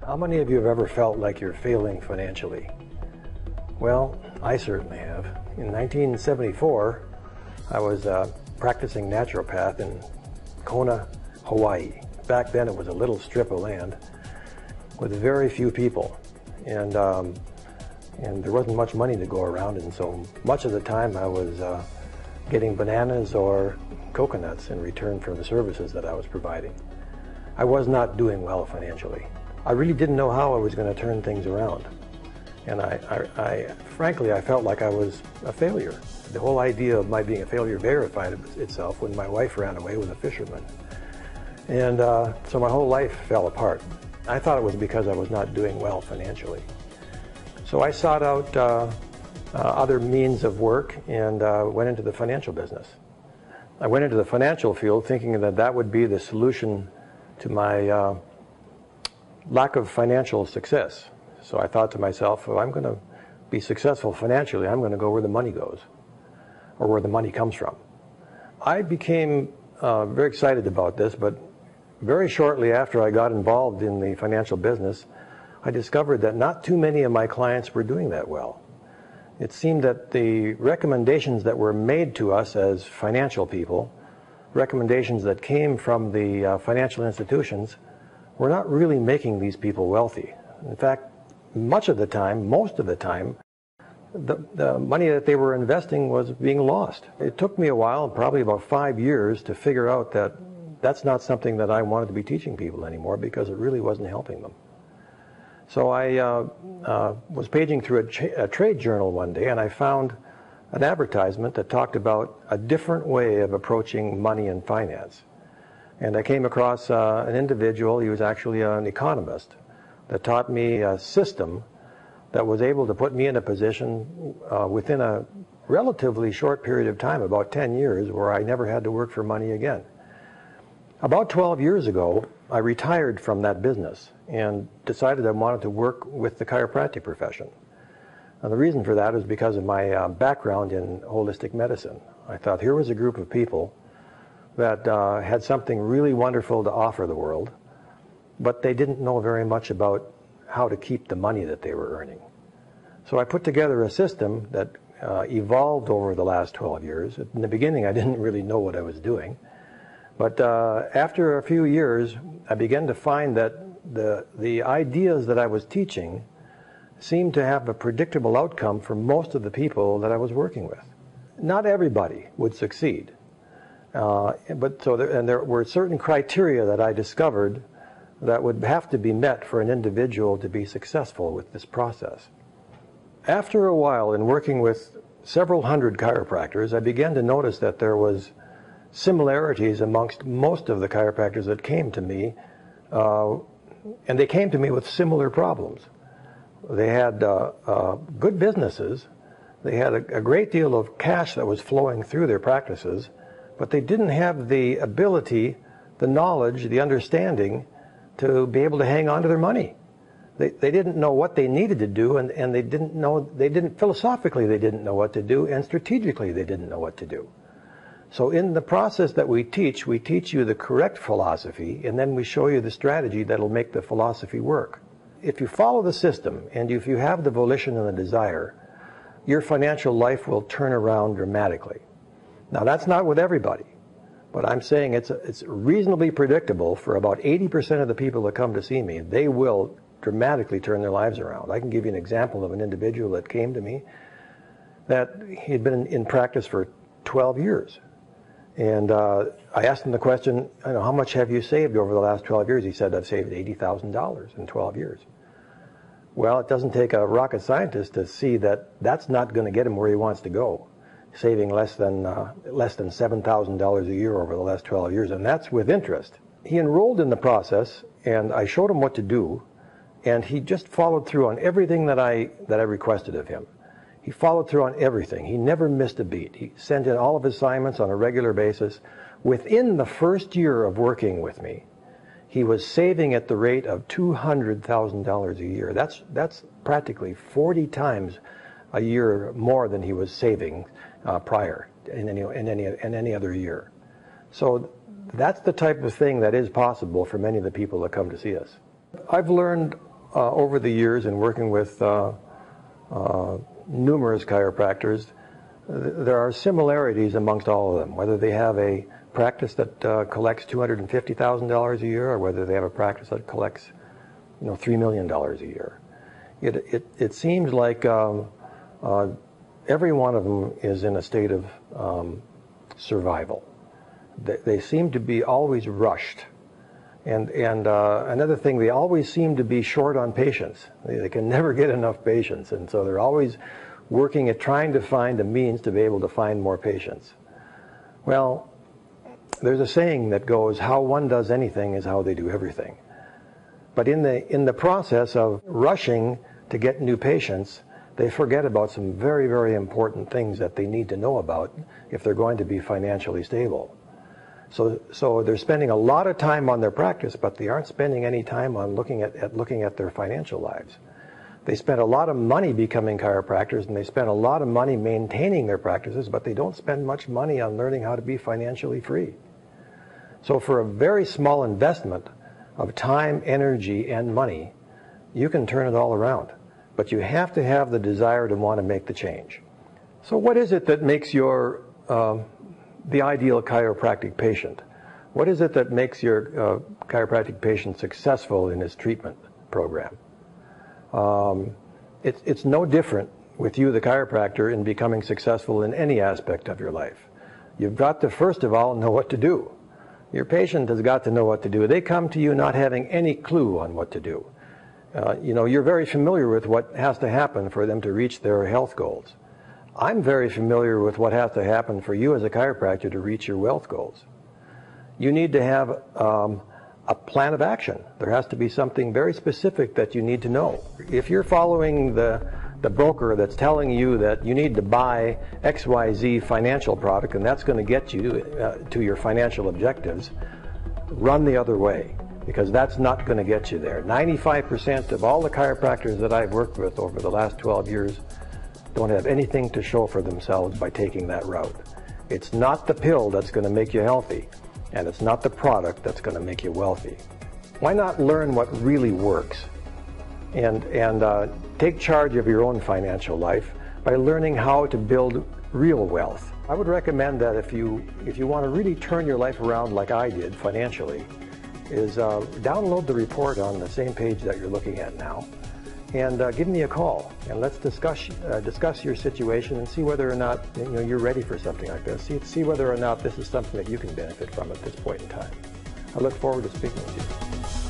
How many of you have ever felt like you're failing financially? Well, I certainly have. In 1974, I was a practicing naturopath in Kona, Hawaii. Back then it was a little strip of land with very few people, and there wasn't much money to go around, and so much of the time I was getting bananas or coconuts in return for the services that I was providing. I was not doing well financially. I really didn't know how I was going to turn things around. And frankly, I felt like I was a failure. The whole idea of my being a failure verified itself when my wife ran away with a fisherman. And so my whole life fell apart. I thought it was because I was not doing well financially. So I sought out other means of work and went into the financial business. I went into the financial field thinking that that would be the solution to my lack of financial success. So I thought to myself, if I'm going to be successful financially, I'm going to go where the money goes, or where the money comes from. I became very excited about this, but very shortly after I got involved in the financial business, I discovered that not too many of my clients were doing that well. It seemed that the recommendations that were made to us as financial people, recommendations that came from the financial institutions, were not really making these people wealthy. In fact, much of the time, most of the time, the money that they were investing was being lost. It took me a while, probably about 5 years, to figure out that that's not something that I wanted to be teaching people anymore, because it really wasn't helping them. So I was paging through a trade journal one day, and I found an advertisement that talked about a different way of approaching money and finance. And I came across an individual, he was actually an economist, that taught me a system that was able to put me in a position within a relatively short period of time, about 10 years, where I never had to work for money again. About 12 years ago, I retired from that business and decided I wanted to work with the chiropractic profession. And the reason for that is because of my background in holistic medicine. I thought here was a group of people that had something really wonderful to offer the world, but they didn't know very much about how to keep the money that they were earning. So I put together a system that evolved over the last 12 years. In the beginning, I didn't really know what I was doing, but after a few years, I began to find that the ideas that I was teaching seemed to have a predictable outcome for most of the people that I was working with. Not everybody would succeed. There were certain criteria that I discovered that would have to be met for an individual to be successful with this process. After a while, in working with several hundred chiropractors, I began to notice that there was similarities amongst most of the chiropractors that came to me, and they came to me with similar problems. They had good businesses, they had a great deal of cash that was flowing through their practices, but they didn't have the ability, the knowledge, the understanding to be able to hang on to their money. They didn't know what they needed to do, and philosophically they didn't know what to do, and strategically they didn't know what to do. So in the process that we teach you the correct philosophy, and then we show you the strategy that'll make the philosophy work. If you follow the system, and if you have the volition and the desire, your financial life will turn around dramatically. Now, that's not with everybody, but I'm saying it's reasonably predictable for about 80% of the people that come to see me. They will dramatically turn their lives around. I can give you an example of an individual that came to me that he had been in practice for 12 years. And I asked him the question, how much have you saved over the last 12 years? He said, I've saved $80,000 in 12 years. Well, it doesn't take a rocket scientist to see that that's not going to get him where he wants to go, saving less than $7,000 a year over the last 12 years, and that's with interest. He enrolled in the process, and I showed him what to do, and he just followed through on everything that I requested of him. He followed through on everything. He never missed a beat. He sent in all of his assignments on a regular basis. Within the first year of working with me, he was saving at the rate of $200,000 a year. That's practically 40 times a year more than he was saving prior in any other year. So that's the type of thing that is possible for many of the people that come to see us. I've learned over the years in working with numerous chiropractors, there are similarities amongst all of them, whether they have a practice that collects $250,000 a year or whether they have a practice that collects $3 million a year. It seems like every one of them is in a state of survival. They seem to be always rushed. And another thing, they always seem to be short on patients. They can never get enough patients, and so they're always working at trying to find a means to be able to find more patients. Well, there's a saying that goes, how one does anything is how they do everything. But in the process of rushing to get new patients, they forget about some very, very important things that they need to know about if they're going to be financially stable. So they're spending a lot of time on their practice, but they aren't spending any time on looking at their financial lives. They spend a lot of money becoming chiropractors, and they spend a lot of money maintaining their practices, but they don't spend much money on learning how to be financially free. So for a very small investment of time, energy, and money, you can turn it all around. But you have to have the desire to want to make the change. So what is it that makes the ideal chiropractic patient? What is it that makes your chiropractic patient successful in his treatment program? It's no different with you, the chiropractor, in becoming successful in any aspect of your life. You've got to, first of all, know what to do. Your patient has got to know what to do. They come to you not having any clue on what to do. You're very familiar with what has to happen for them to reach their health goals. I'm very familiar with what has to happen for you as a chiropractor to reach your wealth goals. You need to have a plan of action. There has to be something very specific that you need to know. If you're following the broker that's telling you that you need to buy XYZ financial product and that's going to get you to your financial objectives, run the other way, because that's not going to get you there. 95% of all the chiropractors that I've worked with over the last 12 years don't have anything to show for themselves by taking that route. It's not the pill that's going to make you healthy, and it's not the product that's going to make you wealthy. Why not learn what really works and take charge of your own financial life by learning how to build real wealth? I would recommend that if you want to really turn your life around like I did financially, is download the report on the same page that you're looking at now, and give me a call, and let's discuss your situation and see whether or not you're ready for something like this. See whether or not this is something that you can benefit from at this point in time. I look forward to speaking with you.